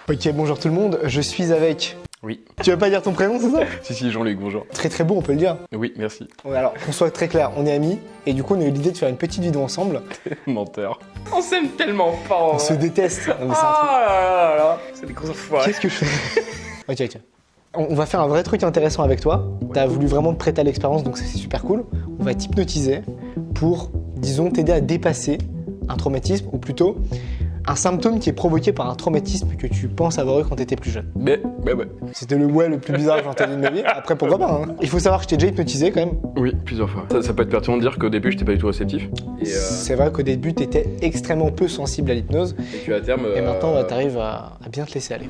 Ok, bonjour tout le monde, je suis avec... Oui. Tu veux pas dire ton prénom, c'est ça? Si, Jean-Luc, bonjour. Très très beau, on peut le dire. Oui, merci. Ouais, alors, qu'on soit très clair, on est amis, et du coup on a eu l'idée de faire une petite vidéo ensemble. Menteur. On s'aime tellement pas, On se déteste. Non, mais c'est un truc- là, c'est des gros enfoirés. Qu'est-ce que je fais? Ok. On va faire un vrai truc intéressant avec toi. T'as voulu vraiment te prêter à l'expérience, donc c'est super cool. On va t'hypnotiser pour, disons, t'aider à dépasser un traumatisme, ou plutôt un symptôme qui est provoqué par un traumatisme que tu penses avoir eu quand t'étais plus jeune. Ouais. C'était le ouais le plus bizarre que j'ai entendu de ma vie. Après, pourquoi pas, hein. Il faut savoir que je t'ai déjà hypnotisé quand même. Oui, plusieurs fois. Ça peut être pertinent de dire qu'au début, j'étais pas du tout réceptif. C'est vrai qu'au début, t'étais extrêmement peu sensible à l'hypnose. Et qu'à terme. Et maintenant, t'arrives à bien te laisser aller.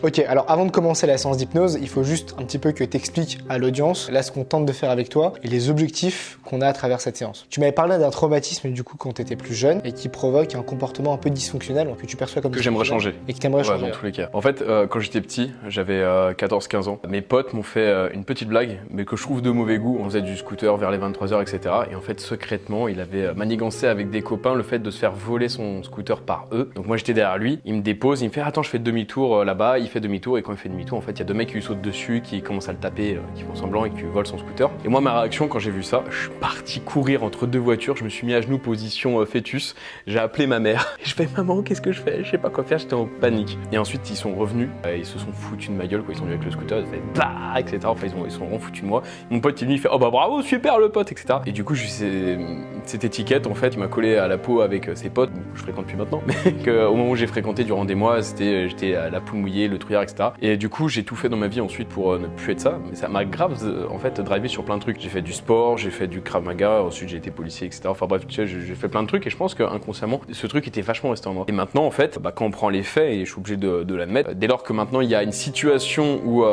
Ok, alors avant de commencer la séance d'hypnose, il faut juste un petit peu que t'expliques à l'audience là ce qu'on tente de faire avec toi et les objectifs qu'on a à travers cette séance. Tu m'avais parlé d'un traumatisme du coup quand t'étais plus jeune et qui provoque un comportement un peu dysfonctionnel que tu perçois comme Que j'aimerais changer. et que t'aimerais changer. Dans tous les cas. En fait, quand j'étais petit, j'avais 14-15 ans. Mes potes m'ont fait une petite blague, mais que je trouve de mauvais goût. On faisait du scooter vers les 23h, etc. Et en fait, secrètement, il avait manigancé avec des copains le fait de se faire voler son scooter par eux. Donc moi, j'étais derrière lui. Il me dépose, il me fait attends, je fais demi-tour là-bas. Il fait demi-tour et quand il fait demi-tour, en fait, il y a deux mecs qui lui sautent dessus, qui commencent à le taper, qui font semblant et qui lui volent son scooter. Et moi, ma réaction quand j'ai vu ça, je suis parti courir entre deux voitures. Je me suis mis à genoux, position fœtus. J'ai appelé ma mère. Et je fais maman, qu'est-ce que je fais? Je sais pas quoi faire. J'étais en panique. Et ensuite, ils sont revenus. Ils se sont foutus de ma gueule. Ils sont venus avec le scooter. Ils ont fait bah, etc. Enfin, ils sont vraiment foutus de moi. Mon pote, il fait oh bah bravo, super le pote, etc. Et du coup, cette étiquette, en fait, il m'a collé à la peau avec ses potes. Je fréquente plus maintenant, mais au moment où j'ai fréquenté durant des mois, j'étais à la poule mouillée, le trouillard, etc. Et du coup, j'ai tout fait dans ma vie ensuite pour ne plus être ça. Mais ça m'a grave, en fait, drivé sur plein de trucs. J'ai fait du sport, j'ai fait du Krav Maga, ensuite j'ai été policier, etc. Enfin bref, tu sais, j'ai fait plein de trucs et je pense qu'inconsciemment, ce truc était vachement resté en moi. Et maintenant, en fait, quand on prend les faits, et je suis obligé de l'admettre, dès lors que maintenant il y a une situation où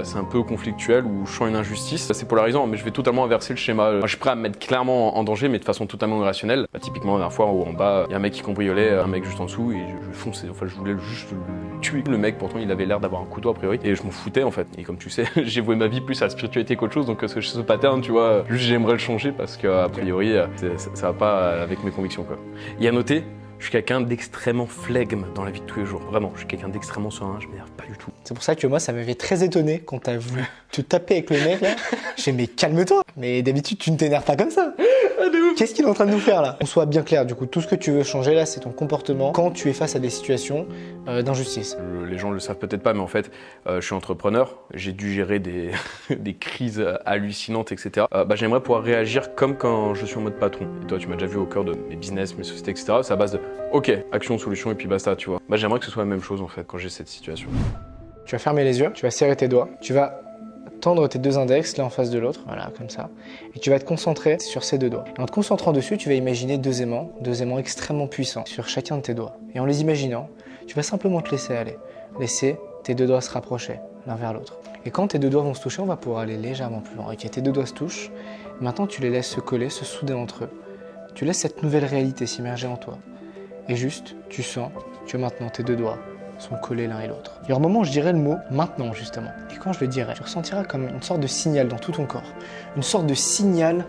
c'est un peu conflictuel, où je sens une injustice, c'est polarisant, mais je vais totalement inverser le schéma. Moi, je suis prêt à me mettre clairement en danger, mais de façon totalement irrationnelle. Typiquement, la dernière fois, où en bas, il y a un mec qui cambriolait, un mec juste en dessous, et je fonçais. Enfin, je voulais juste le tuer. Le mec, pourtant, il avait l'air d'avoir un couteau a priori, et je m'en foutais en fait. Et comme tu sais, j'ai voué ma vie plus à la spiritualité qu'autre chose, donc ce pattern, tu vois, juste j'aimerais le changer parce qu'a priori, ça va pas avec mes convictions, quoi. Et à noter, je suis quelqu'un d'extrêmement flegme dans la vie de tous les jours. Vraiment, je suis quelqu'un d'extrêmement serein, je m'énerve pas du tout. C'est pour ça que moi, ça m'avait très étonné quand t'as voulu te taper avec le mec là. J'ai dit, mais calme-toi. Mais d'habitude, tu ne t'énerves pas comme ça. Qu'est-ce qu'il est en train de nous faire là? On soit bien clair, du coup, tout ce que tu veux changer là, c'est ton comportement quand tu es face à des situations d'injustice. Les gens le savent peut-être pas, mais en fait, je suis entrepreneur. J'ai dû gérer des crises hallucinantes, etc. J'aimerais pouvoir réagir comme quand je suis en mode patron. Et toi, tu m'as déjà vu au cœur de mes business, mes sociétés, etc. C'est à base de OK, action, solution, et puis basta, tu vois. J'aimerais que ce soit la même chose en fait quand j'ai cette situation. Tu vas fermer les yeux, tu vas serrer tes doigts, tu vas tendre tes deux index l'un en face de l'autre, voilà, comme ça. Et tu vas te concentrer sur ces deux doigts. Et en te concentrant dessus, tu vas imaginer deux aimants extrêmement puissants sur chacun de tes doigts. Et en les imaginant, tu vas simplement te laisser aller. Laisser tes deux doigts se rapprocher l'un vers l'autre. Et quand tes deux doigts vont se toucher, on va pouvoir aller légèrement plus loin. Ok, tes deux doigts se touchent. Maintenant, tu les laisses se coller, se souder entre eux. Tu laisses cette nouvelle réalité s'immerger en toi. Et juste, tu sens que maintenant tes deux doigts sont collés l'un et l'autre. Il y a un moment où je dirais le mot « maintenant » justement. Et quand je le dirai, tu ressentiras comme une sorte de signal dans tout ton corps. Une sorte de signal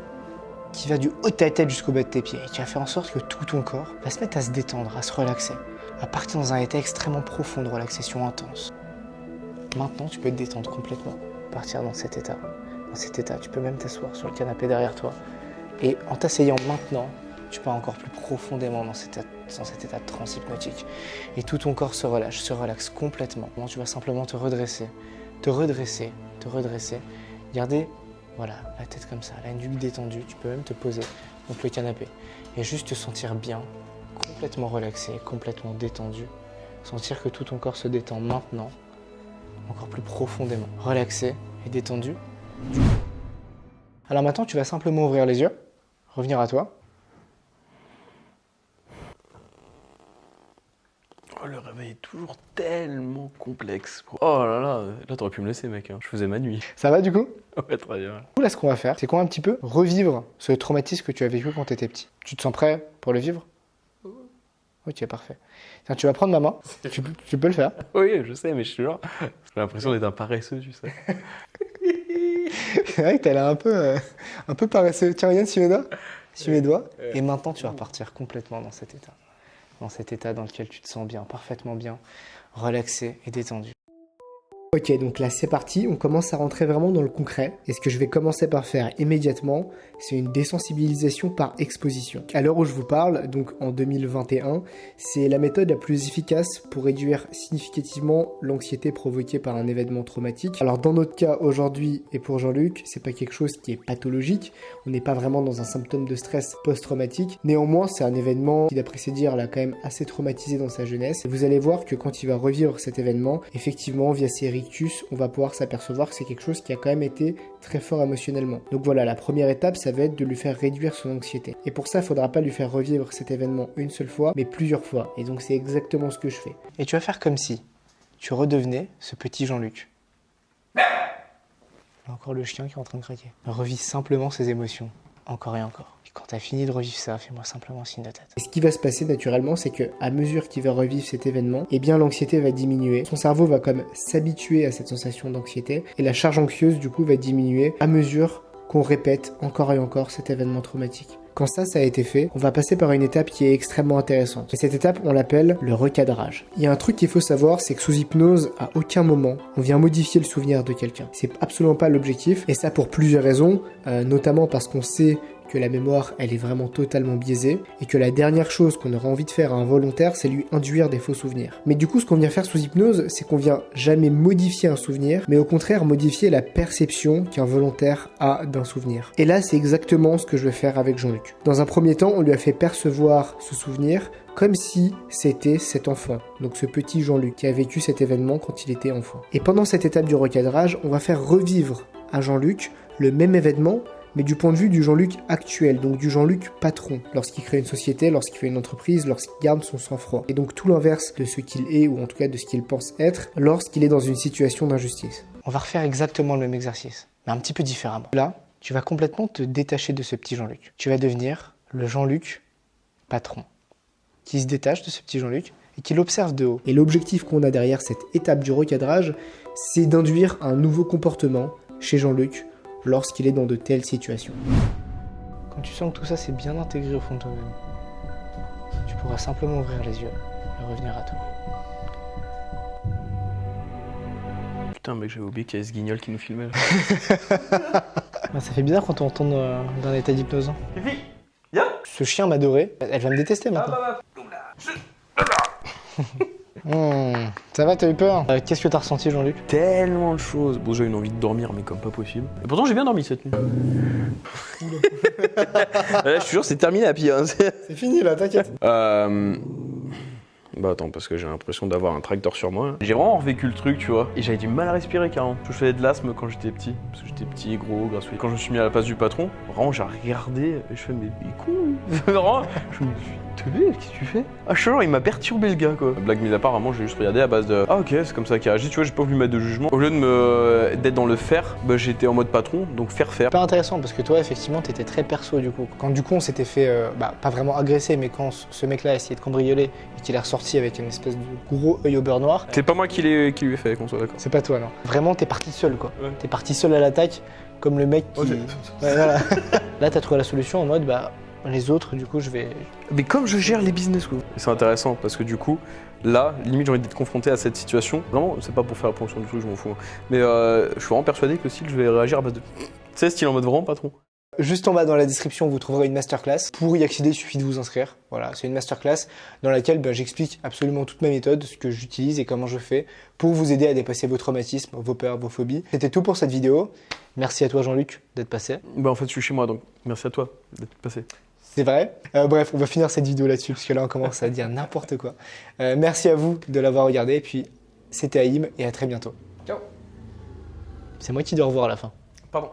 qui va du haut de ta tête jusqu'au bas de tes pieds. Et qui va faire en sorte que tout ton corps va se mettre à se détendre, à se relaxer, à partir dans un état extrêmement profond de relaxation intense. Maintenant, tu peux te détendre complètement, partir dans cet état. Dans cet état, tu peux même t'asseoir sur le canapé derrière toi. Et en t'asseyant maintenant, tu pars encore plus profondément dans cet état de transe hypnotique. Et tout ton corps se relâche, se relaxe complètement. Tu vas simplement te redresser. Garder voilà, la tête comme ça, la nuque détendue. Tu peux même te poser contre le canapé. Et juste te sentir bien, complètement relaxé, complètement détendu. Sentir que tout ton corps se détend maintenant, encore plus profondément. Relaxé et détendu. Alors maintenant, tu vas simplement ouvrir les yeux, revenir à toi. Oh, le réveil est toujours tellement complexe. Oh là, t'aurais pu me laisser, mec. Hein. Je faisais ma nuit. Ça va du coup? Ouais, très bien. Là, ce qu'on va faire, c'est qu'on va un petit peu revivre ce traumatisme que tu as vécu quand tu étais petit. Tu te sens prêt pour le vivre? Ok, parfait. Tiens, tu vas prendre ma main. Tu peux le faire. Oui, je sais, mais je suis genre... J'ai l'impression d'être un paresseux, tu sais. C'est vrai que t'as l'air un peu paresseux. Tiens, regarde, suis mes doigts. Et maintenant, tu vas repartir complètement dans cet état. Dans cet état dans lequel tu te sens bien, parfaitement bien. relaxé et détendu. Ok, donc là c'est parti, on commence à rentrer vraiment dans le concret. Et ce que je vais commencer par faire immédiatement, c'est une désensibilisation par exposition. À l'heure où je vous parle, donc en 2021, c'est la méthode la plus efficace pour réduire significativement l'anxiété provoquée par un événement traumatique. Alors dans notre cas aujourd'hui et pour Jean-Luc, c'est pas quelque chose qui est pathologique, on n'est pas vraiment dans un symptôme de stress post-traumatique. Néanmoins, c'est un événement qui, d'après ses dires, l'a quand même assez traumatisé dans sa jeunesse. Et vous allez voir que quand il va revivre cet événement, effectivement, via ses rictus, on va pouvoir s'apercevoir que c'est quelque chose qui a quand même été très fort émotionnellement. Donc voilà, la première étape, ça va être de lui faire réduire son anxiété. Et pour ça, il ne faudra pas lui faire revivre cet événement une seule fois, mais plusieurs fois. Et donc c'est exactement ce que je fais. Et tu vas faire comme si tu redevenais ce petit Jean-Luc. Encore le chien qui est en train de craquer. Revis simplement ses émotions, encore et encore. Et quand tu as fini de revivre ça, fais-moi simplement un signe de tête. Et ce qui va se passer naturellement, c'est que à mesure qu'il va revivre cet événement, eh bien l'anxiété va diminuer. Son cerveau va comme s'habituer à cette sensation d'anxiété et la charge anxieuse du coup va diminuer à mesure qu'on répète encore et encore cet événement traumatique. Quand ça a été fait, on va passer par une étape qui est extrêmement intéressante. Et cette étape, on l'appelle le recadrage. Il y a un truc qu'il faut savoir, c'est que sous hypnose, à aucun moment, on vient modifier le souvenir de quelqu'un. C'est absolument pas l'objectif, et ça pour plusieurs raisons, notamment parce qu'on sait que la mémoire, elle est vraiment totalement biaisée, et que la dernière chose qu'on aura envie de faire à un volontaire, c'est lui induire des faux souvenirs. Mais du coup, ce qu'on vient faire sous hypnose, c'est qu'on vient jamais modifier un souvenir, mais au contraire modifier la perception qu'un volontaire a d'un souvenir. Et là, c'est exactement ce que je vais faire avec Jean-Luc. Dans un premier temps, on lui a fait percevoir ce souvenir comme si c'était cet enfant, donc ce petit Jean-Luc qui a vécu cet événement quand il était enfant. Et pendant cette étape du recadrage, on va faire revivre à Jean-Luc le même événement, mais du point de vue du Jean-Luc actuel, donc du Jean-Luc patron, lorsqu'il crée une société, lorsqu'il fait une entreprise, lorsqu'il garde son sang-froid. Et donc tout l'inverse de ce qu'il est, ou en tout cas de ce qu'il pense être, lorsqu'il est dans une situation d'injustice. On va refaire exactement le même exercice, mais un petit peu différemment. Là, tu vas complètement te détacher de ce petit Jean-Luc. Tu vas devenir le Jean-Luc patron, qui se détache de ce petit Jean-Luc et qui l'observe de haut. Et l'objectif qu'on a derrière cette étape du recadrage, c'est d'induire un nouveau comportement chez Jean-Luc, lorsqu'il est dans de telles situations. Quand tu sens que tout ça s'est bien intégré au fond de toi-même, tu pourras simplement ouvrir les yeux et revenir à toi. Putain mec, j'avais oublié qu'il y avait ce guignol qui nous filmait là. Ça fait bizarre quand on tombe dans un état d'hypnose. Fifi, viens. Ce chien m'a adoré, elle va me détester maintenant. Ça va, t'as eu peur? Qu'est-ce que t'as ressenti, Jean-Luc? Tellement de choses. Bon, j'ai une envie de dormir, mais comme pas possible. Et pourtant, j'ai bien dormi cette nuit. Là, je te jure, c'est terminé à pied. Hein. C'est fini là, t'inquiète. Bah attends, parce que j'ai l'impression d'avoir un tracteur sur moi. J'ai vraiment revécu le truc, tu vois. Et j'avais du mal à respirer carrément. Je faisais de l'asthme quand j'étais petit. Parce que j'étais petit, gros, grassouillet. Quand je me suis mis à la place du patron, vraiment j'ai regardé et je fais mais il est con. Vraiment, je me suis teubé, qu'est-ce que tu fais? Ah je il m'a perturbé le gars quoi. Blague mise à part, vraiment j'ai juste regardé à base de ah ok c'est comme ça qu'il réagit, tu vois, j'ai pas voulu mettre de jugement. Au lieu de d'être dans le faire, bah j'étais en mode patron, donc faire. Pas intéressant parce que toi effectivement t'étais très perso du coup. Quand du coup on s'était fait, pas vraiment agresser, mais quand ce mec là a essayé de cambrioler et qu'il est ressorti avec une espèce de gros œil au beurre noir. C'est pas moi qui lui ai fait, qu'on soit d'accord. C'est pas toi non. Vraiment t'es parti seul quoi. Ouais. T'es parti seul à l'attaque comme le mec qui... Ouais, voilà. Là t'as trouvé la solution en mode les autres du coup je vais... Mais comme je gère les business quoi. C'est intéressant parce que du coup, là, limite j'ai envie d'être confronté à cette situation. Vraiment, c'est pas pour faire la promotion du truc, je m'en fous. Mais je suis vraiment persuadé que si je vais réagir à base de... Tu sais, style en mode vraiment patron. Juste en bas dans la description, vous trouverez une masterclass. Pour y accéder, il suffit de vous inscrire. Voilà, c'est une masterclass dans laquelle j'explique absolument toute ma méthode, ce que j'utilise et comment je fais pour vous aider à dépasser vos traumatismes, vos peurs, vos phobies. C'était tout pour cette vidéo. Merci à toi Jean-Luc d'être passé. Bah en fait, je suis chez moi, donc merci à toi d'être passé. C'est vrai. Bref, on va finir cette vidéo là-dessus parce que là on commence à dire n'importe quoi. Merci à vous de l'avoir regardé. Et puis c'était Haïm et à très bientôt. Ciao. C'est moi qui dis au revoir à la fin. Pardon.